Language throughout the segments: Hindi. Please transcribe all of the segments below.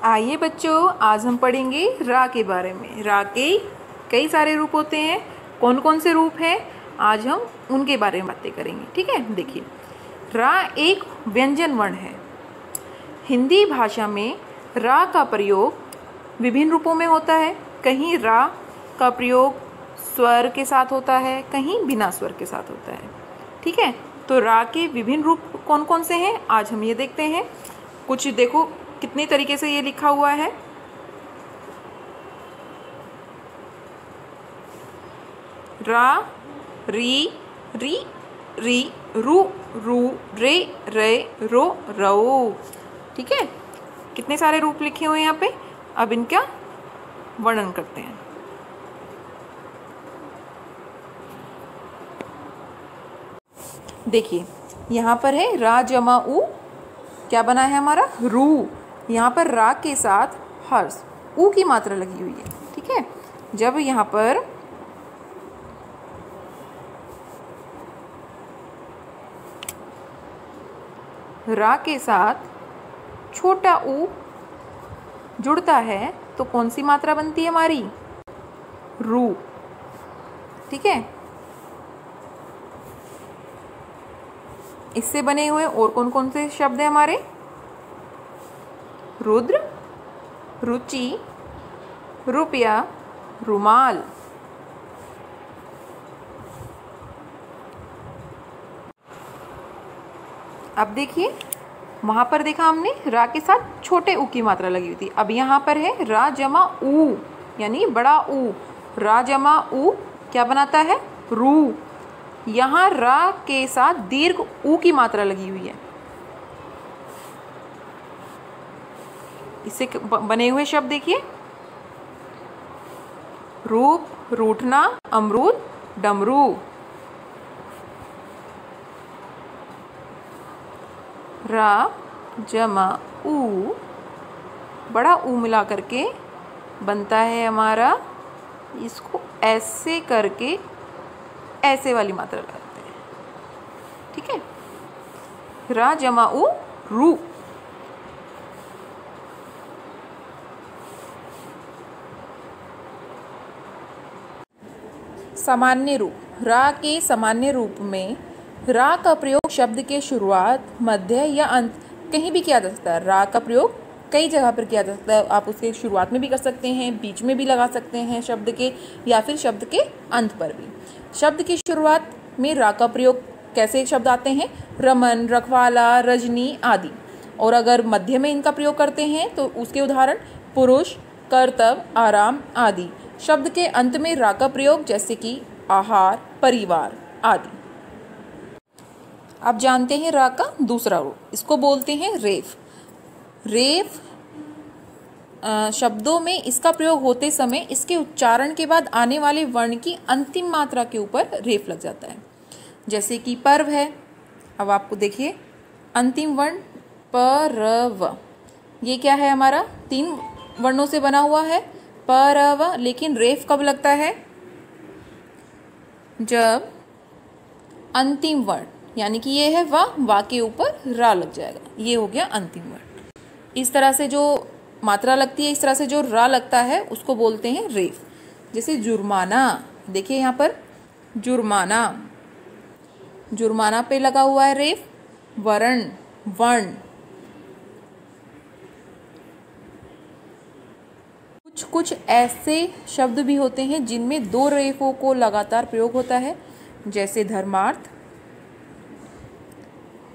आइए बच्चों, आज हम पढ़ेंगे रा के बारे में। रा के कई सारे रूप होते हैं। कौन कौन से रूप हैं, आज हम उनके बारे में बातें करेंगे। ठीक है, देखिए रा एक व्यंजन वर्ण है। हिंदी भाषा में रा का प्रयोग विभिन्न रूपों में होता है। कहीं रा का प्रयोग स्वर के साथ होता है, कहीं बिना स्वर के साथ होता है। ठीक है, तो रा के विभिन्न रूप कौन कौन से हैं, आज हम ये देखते हैं। कुछ देखो कितने तरीके से ये लिखा हुआ है। रा, री, री, री, रू, रू, रे, रे, रो, रो। ठीक है, कितने सारे रूप लिखे हुए हैं यहाँ पे। अब इनका वर्णन करते हैं। देखिए यहाँ पर है रा जमा उ, क्या बना है हमारा रू। यहाँ पर रा के साथ हर्ष ऊ की मात्रा लगी हुई है। ठीक है, जब यहाँ पर रा के साथ छोटा ऊ जुड़ता है तो कौन सी मात्रा बनती है हमारी, रू। ठीक है, इससे बने हुए और कौन कौन से शब्द हैं हमारे, रुद्र, रुचि, रुपया, रुमाल। अब देखिए वहां पर देखा हमने रा के साथ छोटे ऊ की मात्रा लगी हुई थी। अब यहाँ पर है रा जमा ऊ, यानी बड़ा ऊ। रा जमा ऊ क्या बनाता है, रू। यहाँ रा के साथ दीर्घ ऊ की मात्रा लगी हुई है। इससे बने हुए शब्द देखिए, रूप, रूठना, अमरूद, डमरू। रा जमा ऊ, बड़ा ऊ मिला करके बनता है हमारा, इसको ऐसे करके ऐसे वाली मात्रा लगाते हैं। ठीक है, रा जमा ऊ, रू। सामान्य रूप, रा के सामान्य रूप में रा का प्रयोग शब्द के शुरुआत, मध्य या अंत कहीं भी किया जा सकता है। रा का प्रयोग कई जगह पर किया जा सकता है। आप उसके शुरुआत में भी कर सकते हैं, बीच में भी लगा सकते हैं शब्द के, या फिर शब्द के अंत पर भी। शब्द की शुरुआत में रा का प्रयोग कैसे शब्द आते हैं, रमन, रखवाला, रजनी आदि। और अगर मध्य में इनका प्रयोग करते हैं तो उसके उदाहरण पुरुष, कर्तव्य, आराम आदि। शब्द के अंत में रा का प्रयोग जैसे कि आहार, परिवार आदि। आप जानते हैं रा का दूसरा रूप, इसको बोलते हैं रेफ। रेफ शब्दों में इसका प्रयोग होते समय इसके उच्चारण के बाद आने वाले वर्ण की अंतिम मात्रा के ऊपर रेफ लग जाता है। जैसे कि पर्व है, अब आपको देखिए अंतिम वर्ण परव, ये क्या है हमारा, 3 वर्णों से बना हुआ है परव। लेकिन रेफ कब लगता है, जब अंतिम वर्ण, यानी कि ये है वा के ऊपर रा लग जाएगा, ये हो गया अंतिम वर्ण। इस तरह से जो मात्रा लगती है, इस तरह से जो रा लगता है उसको बोलते हैं रेफ। जैसे जुर्माना, देखिए यहाँ पर जुर्माना, जुर्माना पे लगा हुआ है रेफ। वर्ण, वर्ण, कुछ ऐसे शब्द भी होते हैं जिनमें 2 रेफों को लगातार प्रयोग होता है, जैसे धर्मार्थ,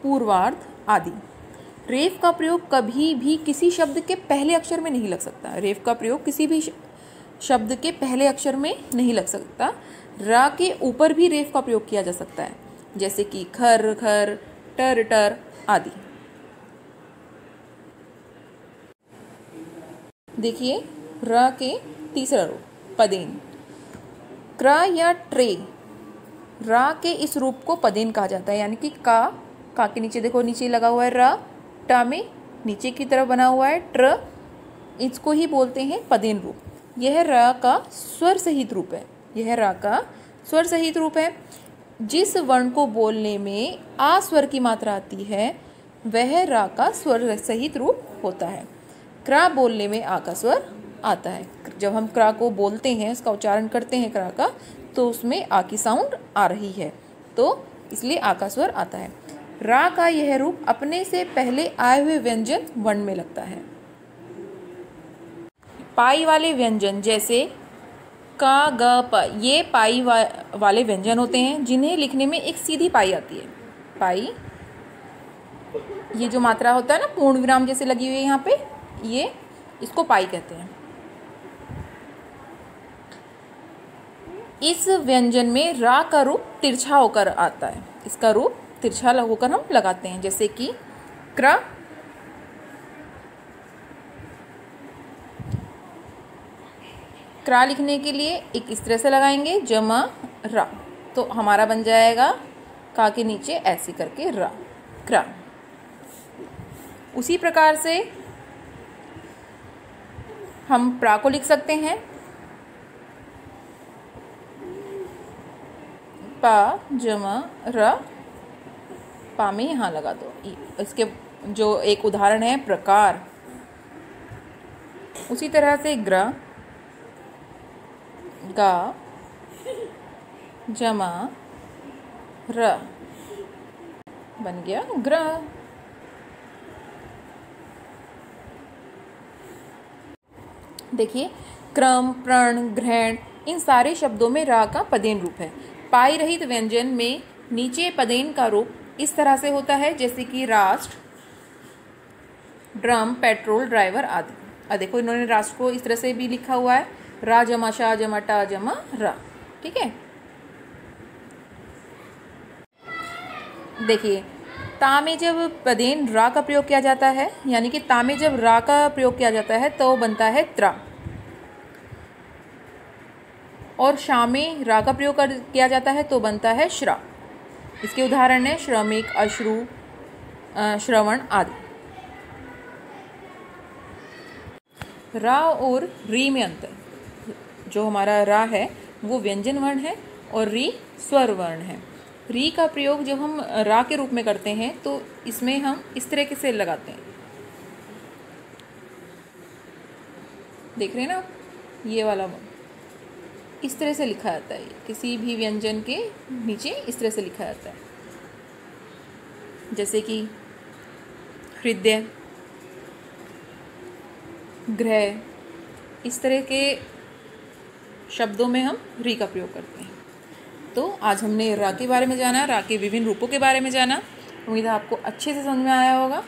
पूर्वार्ध आदि। रेफ का प्रयोग कभी भी किसी शब्द के पहले अक्षर में नहीं लग सकता। रेफ का प्रयोग किसी भी शब्द के पहले अक्षर में नहीं लग सकता। रा के ऊपर भी रेफ का प्रयोग किया जा सकता है, जैसे कि खर, खर, टर, टर आदि। देखिए रा के तीसरा रूप पदेन, क्र या ट्रे। रा के इस रूप को पदेन कहा जाता है, यानी कि का के नीचे देखो, नीचे लगा हुआ है रा, टा में नीचे की तरफ बना हुआ है ट्र, इसको ही बोलते हैं पदेन रूप। यह रा का स्वर सहित रूप है। यह रा का स्वर सहित रूप है। जिस वर्ण को बोलने में आ स्वर की मात्रा आती है वह रा का स्वर सहित रूप होता है। क्रा बोलने में आ का स्वर आता है। जब हम क्रा को बोलते हैं, उसका उच्चारण करते हैं क्रा का, तो उसमें आ की साउंड आ रही है, तो इसलिए आ का स्वर आता है। रा का यह रूप अपने से पहले आए हुए व्यंजन वर्ण में लगता है। पाई वाले व्यंजन जैसे का, ग, प, ये पाई वाले व्यंजन होते हैं जिन्हें लिखने में एक सीधी पाई आती है। पाई, ये जो मात्रा होता है ना पूर्ण विराम जैसे लगी हुई है यहाँ पे, ये इसको पाई कहते हैं। इस व्यंजन में रा का रूप तिरछा होकर आता है। इसका रूप तिरछा होकर हम लगाते हैं, जैसे कि क्र, क्रा लिखने के लिए एक इस तरह से लगाएंगे जमा रा, तो हमारा बन जाएगा का के नीचे ऐसे करके रा, क्रा। उसी प्रकार से हम प्रा को लिख सकते हैं। पा जमा र, पा में यहाँ लगा दो। इसके जो एक उदाहरण है प्रकार। उसी तरह से ग्र, गा जमा र बन गया ग्रह। देखिए, क्रम, प्रण, ग्रहण, इन सारे शब्दों में रा का पदेन रूप है। पाई रहित व्यंजन में नीचे पदेन का रूप इस तरह से होता है, जैसे कि राष्ट्र, ड्रम, पेट्रोल, ड्राइवर आदि। देखो इन्होंने राष्ट्र को इस तरह से भी लिखा हुआ है, रा जमा शा जमा टा जमा रा। ठीक है, देखिए ता में जब पदेन रा का प्रयोग किया जाता है, यानी कि ता में जब रा का प्रयोग किया जाता है तो बनता है त्रा, और शा में रा का प्रयोग किया जाता है तो बनता है श्रा। इसके उदाहरण है श्रमिक, अश्रु, श्रवण आदि। रा और री में अंतर, जो हमारा रा है वो व्यंजन वर्ण है और री स्वर वर्ण है। री का प्रयोग जब हम रा के रूप में करते हैं तो इसमें हम इस तरह से लगाते हैं, देख रहे हैं ना, ये वाला इस तरह से लिखा जाता है। किसी भी व्यंजन के नीचे इस तरह से लिखा जाता है, जैसे कि हृदय, ग्रह, इस तरह के शब्दों में हम री का प्रयोग करते हैं। तो आज हमने रा के बारे में जाना, रा के विभिन्न रूपों के बारे में जाना। उम्मीद है आपको अच्छे से समझ में आया होगा।